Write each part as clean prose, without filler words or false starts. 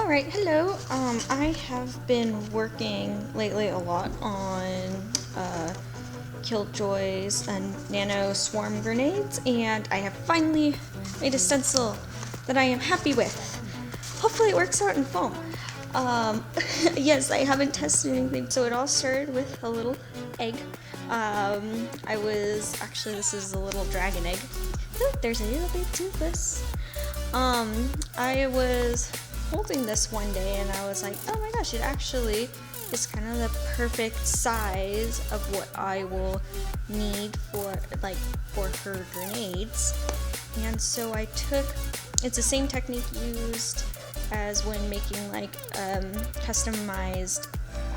Alright, hello. I have been working lately a lot on Killjoys and Nanoswarm grenades, and I have finally made a stencil that I am happy with. Hopefully it works out in foam. Yes, I haven't tested anything, so it all started with a little egg. This is a little dragon egg. Oh, there's a little bit toothless. I was holding this one day and I was like, oh my gosh, it actually is kind of the perfect size of what I will need for her grenades. And so I took, it's the same technique used as when making customized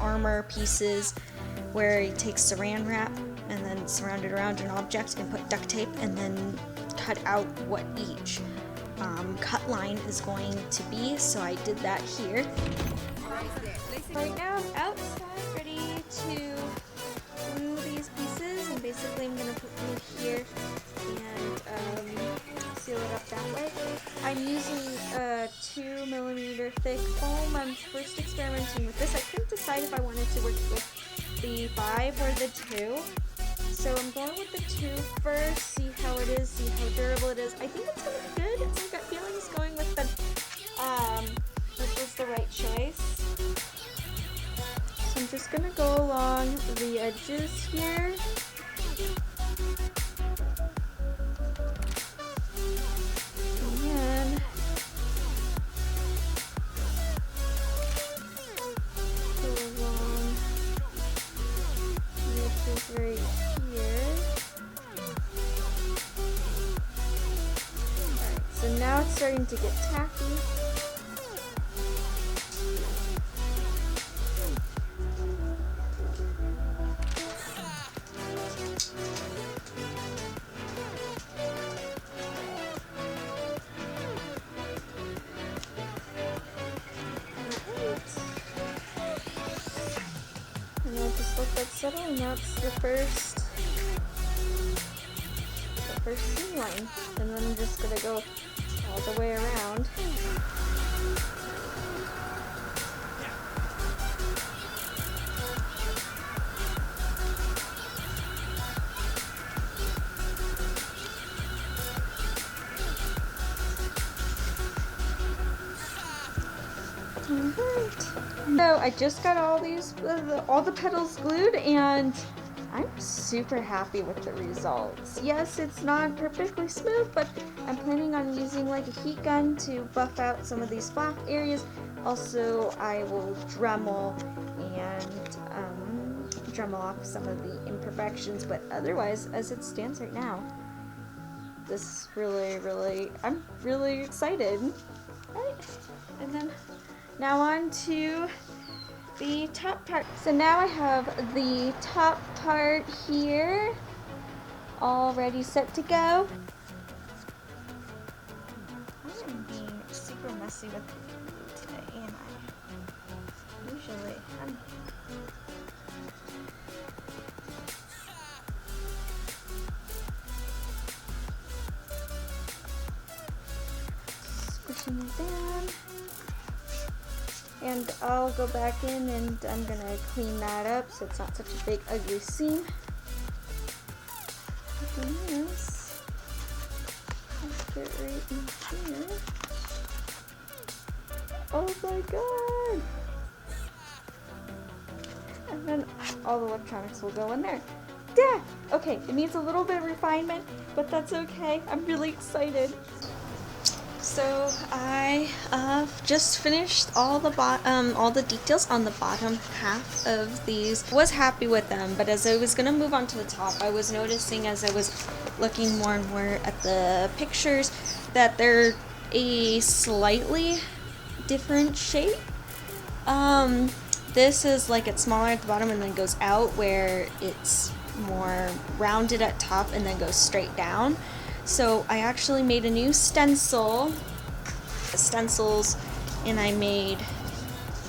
armor pieces, where you take saran wrap and then surround it around an object and put duct tape and then cut out what each cut line is going to be. So I did that here. Right now I'm outside ready to glue these pieces, and basically I'm going to put glue here and seal it up that way. I'm using a 2mm thick foam. I'm first experimenting with this. I couldn't decide if I wanted to work with the 5 or the 2. So I'm going with the 2 first, see how it is, see how durable it is. I think it's going to be good. It's my gut feeling is going with the, this was the right choice. So I'm just going to go along the edges here. And then go along the edges right here. Alright, so now it's starting to get tacky. And I'll just let that settle, and that's the first seam line. And then I'm just gonna go all the way around. Alright. So I just got all the petals glued, and I'm super happy with the results. Yes, it's not perfectly smooth, but I'm planning on using like a heat gun to buff out some of these flat areas. Also, I will Dremel off some of the imperfections, but otherwise, as it stands right now, this is I'm really excited. Right. And then now on to the top part. So now I have the top part here all ready, set to go. I am being super messy with it today, and I usually am. Squishing it down. And I'll go back in and I'm gonna clean that up so it's not such a big ugly seam. Yes. Let's get right in here. Oh my god! And then all the electronics will go in there. Yeah! Okay, it needs a little bit of refinement, but that's okay. I'm really excited. So I just finished all the details on the bottom half of these. I was happy with them, but as I was gonna move on to the top, I was noticing as I was looking more and more at the pictures that they're a slightly different shape. This is like it's smaller at the bottom and then goes out, where it's more rounded at top and then goes straight down. So I actually made a new stencils, and I made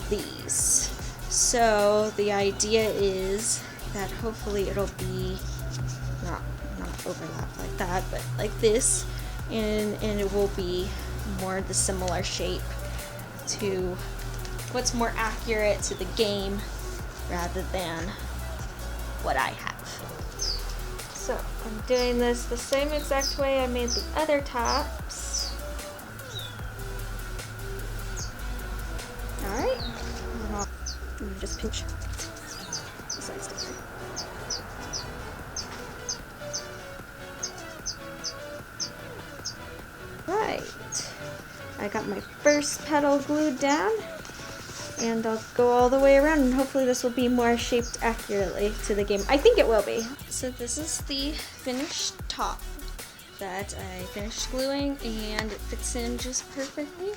these. So the idea is that hopefully it'll be not overlap like that, but like this, and it will be more the similar shape. to what's more accurate to the game rather than what I have. So I'm doing this the same exact way I made the other tops. Alright, just pinch the sides together. Right, I got my first petal glued down, and I'll go all the way around, and hopefully this will be more shaped accurately to the game. I think it will be. So this is the finished top that I finished gluing, and it fits in just perfectly.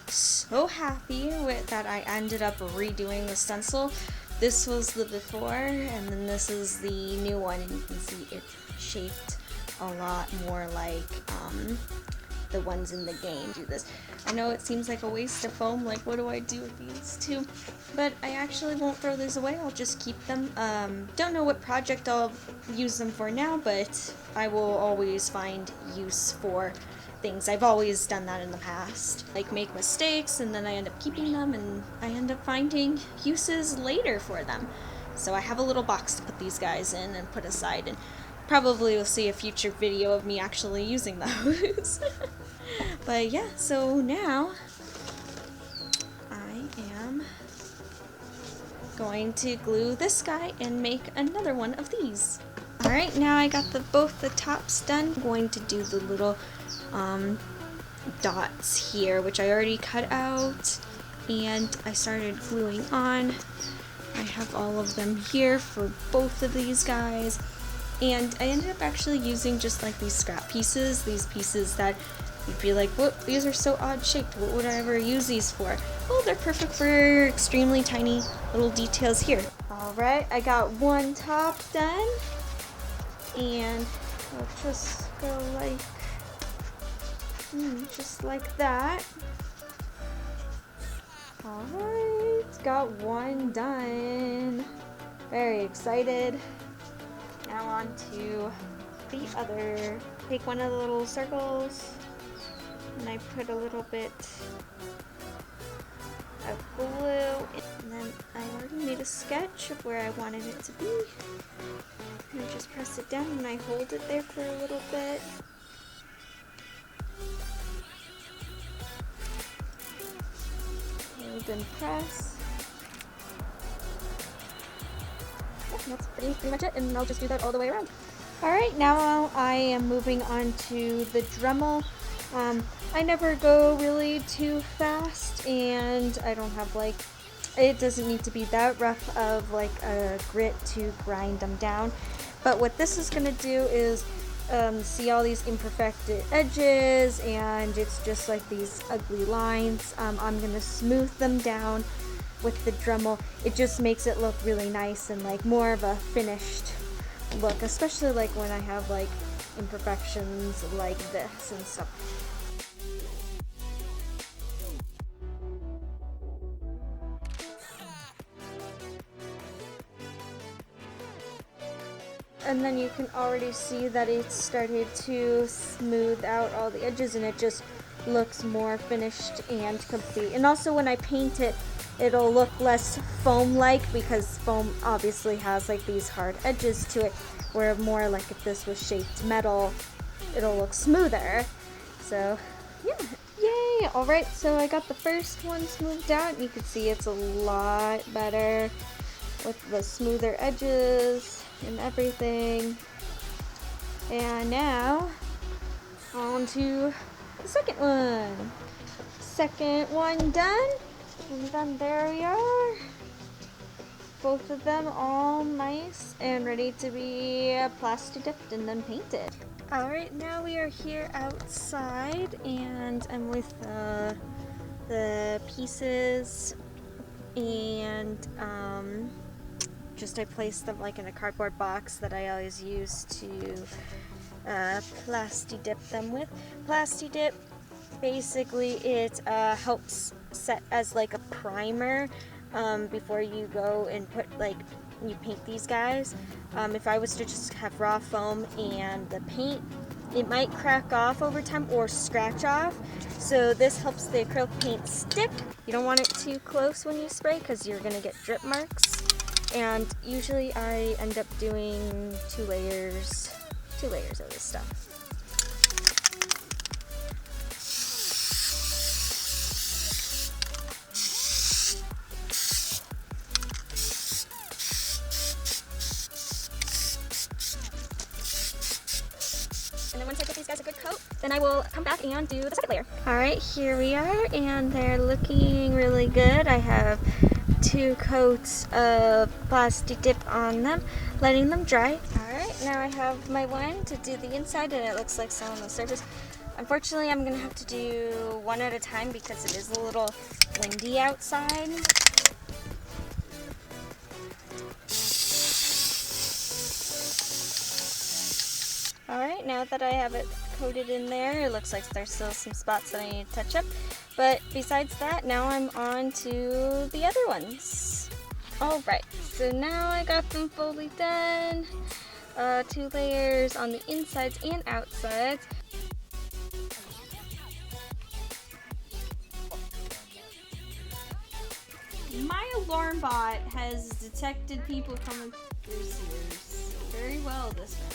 So happy with that I ended up redoing the stencil. This was the before, and then this is the new one, and you can see it's shaped a lot more like the ones in the game do this. I know it seems like a waste of foam, like what do I do with these two? But I actually won't throw these away, I'll just keep them. Don't know what project I'll use them for now, but I will always find use for things. I've always done that in the past. Like make mistakes and then I end up keeping them and I end up finding uses later for them. So I have a little box to put these guys in and put aside, and probably you'll see a future video of me actually using those. But yeah, so now I am going to glue this guy and make another one of these. Alright, now I got both the tops done. I'm going to do the little dots here, which I already cut out, and I started gluing on. I have all of them here for both of these guys. And I ended up actually using just like these scrap pieces, these pieces that you'd be like, whoop, these are so odd shaped, what would I ever use these for? Well, they're perfect for extremely tiny little details here. Alright, I got one top done, and I'll just go like, just like that. Alright, got one done. Very excited. Now on to the other. Take one of the little circles and I put a little bit of glue, and then I already made a sketch of where I wanted it to be. And I just press it down and I hold it there for a little bit. Hold and press. That's pretty much it, and I'll just do that all the way around. Alright, now I am moving on to the Dremel. I never go really too fast, and I don't have like, it doesn't need to be that rough of like a grit to grind them down. But what this is going to do is see all these imperfected edges, and it's just like these ugly lines. I'm going to smooth them down with the Dremel. It just makes it look really nice and like more of a finished look, especially like when I have like imperfections like this and stuff. And then you can already see that it's started to smooth out all the edges, and it just looks more finished and complete. And also when I paint it, it'll look less foam-like, because foam obviously has like these hard edges to it, where more like if this was shaped metal, it'll look smoother. So yeah, yay! Alright, so I got the first one smoothed out, and you can see it's a lot better with the smoother edges and everything. And now on to the second one. Second one done. And then there we are. Both of them all nice and ready to be plasti dipped and then painted. Alright, now we are here outside, and I'm with the pieces, and just I placed them like in a cardboard box that I always use to plasti dip them with. Plasti dip, basically it helps set as like a primer before you go and put like, you paint these guys. If I was to just have raw foam and the paint, it might crack off over time or scratch off. So this helps the acrylic paint stick. You don't want it too close when you spray because you're gonna get drip marks. And usually I end up doing two layers of this stuff. And then once I give these guys a good coat, then I will come back and do the second layer. All right, here we are, and they're looking really good. I have 2 coats of plastic dip on them, letting them dry. All right, now I have my one to do the inside, and it looks like some on the surface. Unfortunately, I'm gonna have to do one at a time because it is a little windy outside. Alright, now that I have it coated in there, it looks like there's still some spots that I need to touch up. But besides that, now I'm on to the other ones. Alright, so now I got them fully done. 2 layers on the insides and outsides. My alarm bot has detected people coming through Sears very well this round.